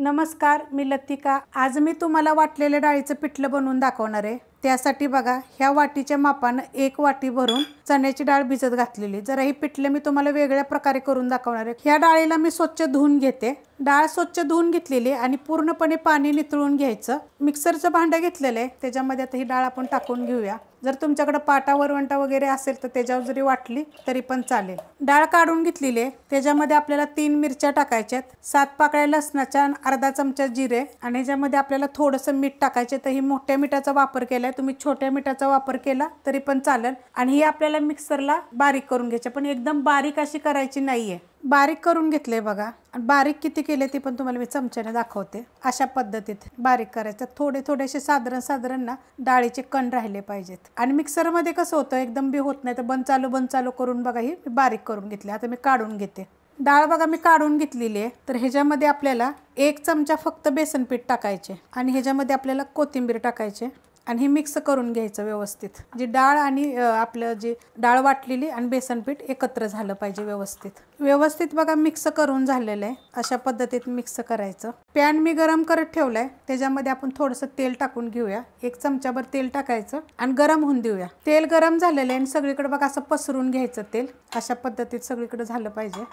नमस्कार, मी लतिका। आज मी तुम्हाला वाटलेल्या डाळीचं पिठलं बनवून दाखवणार आहे। त्यासाठी बघा, ह्या वाटीच्या मापाने 1 वाटी भरून चण्याची डाळ भिजत घातलेली। जरा ही पिठलं मी तुम्हाला वेगळ्या प्रकारे करून दाखवणार आहे। ह्या डाळीला मी स्वच्छ धुवून घेते। डाळ स्वच्छ धुवून घेतलेली आणि पूर्णपणे पाणी निथळून घ्यायचं। मिक्सरचं भांडं घेतलेलं आहे, त्याच्यामध्ये आता ही डाळ आपण टाकून घेऊया। जर तुमच्याकडे पाटा वरवंटा वगैरे असेल तर त्याच्यावर जरी वाटली तरी पण चालेल। डाळ काढून घेतलेली आहे, त्याच्यामध्ये आपल्याला 3 मिरच्या टाकायच्यात, 7 पाकळ्या लसणाच्या, अर्धा चमचा जिरे आणि ह्याच्यामध्ये आपल्याला थोडंसं मीठ टाकायचे। तर ही मोठ्या मिठाचा वापर केलाय, तुम्ही छोट्या मिठाचा वापर केला तरी पण चालेल। आणि ही आपल्याला मिक्सरला बारीक करून घ्यायची, पण एकदम बारीक अशी करायची नाहीये। बारीक करून घेतले बघा, आणि बारीक किती केले ती पण तुम्हाला मी चमच्याने दाखवते। अशा पद्धतीत बारीक करायचं, थोडे थोडेसे साधारण ना डाळीचे कण राहिले पाहिजेत। आणि मिक्सर मध्ये कसं होतं, एकदम बी होत नाही, तर बंद चालू करून बघा ही बारीक करून घेतली। आता मी काढून घेते डाळ, बघा मी काढून घेतलेली आहे। तर ह्याच्यामध्ये आपल्याला 1 चमचा फक्त बेसन पीठ टाकायचे आणि ह्याच्यामध्ये आपल्याला कोथिंबीर टाकायचे आणि हे मिक्स करून घ्यायचं व्यवस्थित। जी डाळ आणि आपलं जी डाळ वाटलेली आणि बेसन पीठ एकत्र झालं पाहिजे व्यवस्थित बघा मिक्स करून झालेलं आहे। अशा पद्धतीत मिक्स करायचं। पॅन मी गरम करत ठेवलाय, त्याच्यामध्ये आपण थोडंसं तेल टाकून घेऊया। 1 चमचाभर तेल टाकायचं आणि गरम होऊन देऊया। तेल गरम झालेलं आहे आणि सगळीकडे बघा असं पसरून घ्यायचं तेल। अशा पद्धतीत सगळीकडे झालं पाहिजे।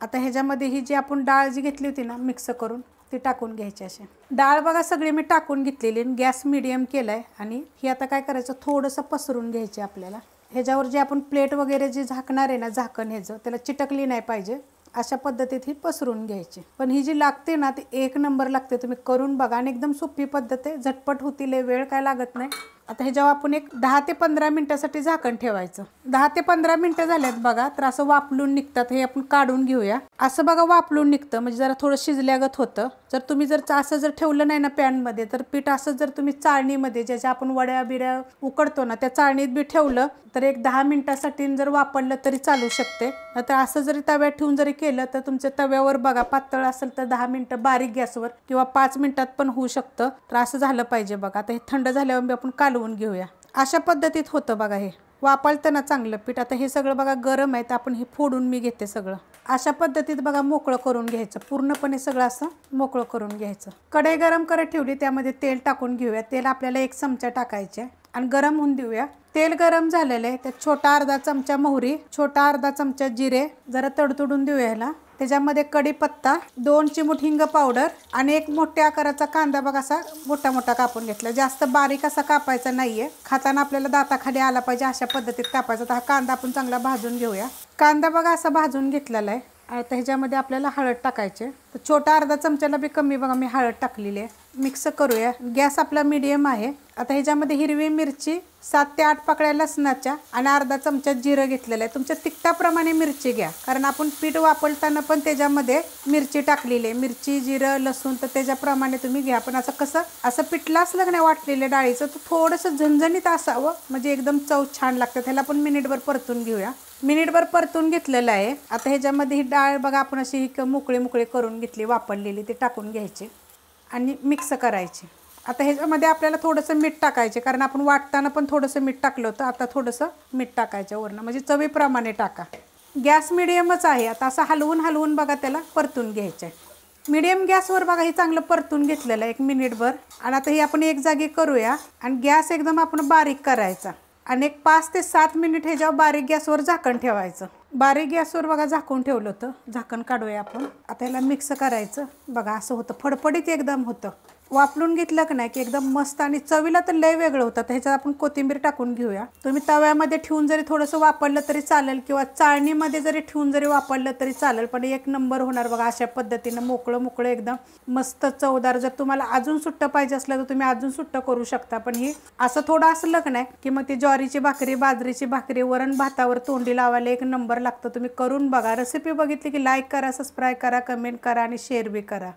आता ह्याच्यामध्ये ही जी आपण डाळ जी घेतली होती ना मिक्स करून, ती टाकून घ्यायची। अशी डाळ बघा सगळी मी टाकून घेतलेली, गॅस मीडियम केलाय आणि ही आता काय करायचं, थोडंसं पसरून घ्यायची आपल्याला। ह्याच्यावर जे आपण प्लेट वगैरे जे झाकणार आहे ना, झाकण ह्याचं त्याला चिटकली नाही पाहिजे, अशा पद्धतीत ही पसरून घ्यायची। पण ही जी लागते ना ती 1 नंबर लागते, तुम्ही करून बघा। आणि एकदम सोपी पद्धत आहे, झटपट होतील, वेळ काय लागत नाही। आता ह्याच्यावर आपण एक 10 ते 15 मिनिटासाठी झाकण ठेवायचं। 10 ते 15 मिनिटं झाल्यात बघा, तर असं वाफलून निघतात, हे आपण काढून घेऊया। असं बघा वाफलून निघतं, म्हणजे जरा थोडं शिजल्यागत होतं। जर तुम्ही असं जर ठेवलं नाही ना पॅन मध्ये, तर पीठ असं जर तुम्ही चाळणीमध्ये, ज्याच्या आपण वड्या बिड्या उकडतो ना, त्या चाळणीत बी ठेवलं तर एक 10 मिनिटासाठी जर वापरलं तरी चालू शकते। नाहीतर असं जरी तव्यात ठेवून जरी केलं तर तुमच्या तव्यावर बघा पातळ असेल तर 10 मिनिटं बारीक गॅसवर किंवा 5 मिनिटात पण होऊ शकतं। तर असं झालं पाहिजे बघा। आता हे थंड झाल्यावर आपण कालवून घेऊया। अशा पद्धतीत होतं बघा, हे वापरतं ना चांगलं पीठ। आता हे सगळं बघा गरम आहे, तर आपण हे फोडून मी घेते सगळं। अशा पद्धतीत बघा मोकळं करून घ्यायचं, पूर्णपणे सगळं असं मोकळं करून घ्यायचं। कढई गरम करत ठेवली, त्यामध्ये तेल टाकून घेऊया। तेल आपल्याला 1 चमचा टाकायचे आणि गरम होऊन देऊया। तेल गरम झालेलं आहे, त्यात छोटा अर्धा चमचा मोहरी, छोटा अर्धा चमचा जिरे जरा तडतडून देऊया ह्याला। त्याच्यामध्ये कढीपत्ता, 2 चिमूट हिंग पावडर आणि 1 मोठ्या आकाराचा कांदा बघा असा मोठा कापून घेतला। जास्त बारीक असा कापायचा नाहीये, खाताना आपल्याला दाताखाली आला पाहिजे अशा पद्धतीत कापायचा। तर हा कांदा आपण चांगला भाजून घेऊया। कांदा बघा असा भाजून घेतलेला आहे। आता ह्याच्यामध्ये आपल्याला हळद टाकायचे, तर छोटा अर्धा चमच्याला बी कमी बघा मी हळद टाकलेली आहे। मिक्स करूया, गॅस आपला मीडियम आहे। आता ह्याच्यामध्ये हिरवी मिरची, 7 ते 8 पाकळ्या लसणाच्या आणि अर्धा चमचा जिरं घेतलेलं आहे। तुमच्या तिखटाप्रमाणे मिरची घ्या, कारण आपण पीठ वापरताना पण त्याच्यामध्ये मिरची टाकलेली आहे। मिरची, जिरं, लसूण तर त्याच्याप्रमाणे तुम्ही घ्या। पण असं पिठलं असलं की नाही वाटलेलं डाळीचं, तर थोडंसं झणझणीत असावं, म्हणजे एकदम चव छान लागतं। त्याला आपण मिनिटभर परतून घेऊया। मिनिटभर परतून घेतलेलं आहे। आता ह्याच्यामध्ये ही डाळ बघा आपण अशी मोकळे करून घेतली वापरलेली, ते टाकून घ्यायची आणि मिक्स करायची। आता ह्याच्यामध्ये आपल्याला थोडंसं मीठ टाकायचे, कारण आपण वाटताना पण थोडंसं मीठ टाकलं होतं। आता थोडंसं मीठ टाकायचं वरनं, म्हणजे चवीप्रमाणे टाका। गॅस मिडियमच आहे। आता असं हलवून बघा त्याला परतून घ्यायचं आहे। मीडियम गॅसवर बघा हे चांगलं परतून घेतलेलं आहे 1 मिनिटभर। आणि आता हे आपण एक जागी करूया आणि गॅस एकदम आपण बारीक करायचा आणि एक 5 ते 7 मिनिट ह्याच्यावर बारीक गॅसवर झाकण ठेवायचं। बारीक गॅसवर बघा झाकून ठेवलं होतं, झाकण काढूया आपण। आता ह्याला मिक्स करायचं बघा, असं होतं फडफडीत एकदम होतं। वापरून घेतलं की नाही की एकदम मस्त, आणि चवीला तर लय वेगळं होतं। तर ह्याच्यात आपण कोथिंबीर टाकून घेऊया। तुम्ही तव्यामध्ये ठेवून जरी थोडंसं वापरलं तरी चालेल, किंवा चाळणीमध्ये जरी ठेवून जरी वापरलं तरी चालेल, पण 1 नंबर होणार बघा। अशा पद्धतीनं मोकळं एकदम मस्त चवदार। जर तुम्हाला अजून सुट्ट पाहिजे असलं तर तुम्ही अजून सुट्ट करू शकता, पण ही असं थोडं असलं की नाही की मग ती ज्वारीची भाकरी, बाजरीची भाकरी, वरण भातावर तोंडी लावायला 1 नंबर लागतं। तुम्ही करून बघा। रेसिपी बघितली की लाईक करा, सबस्क्राईब करा, कमेंट करा आणि शेअर बी करा।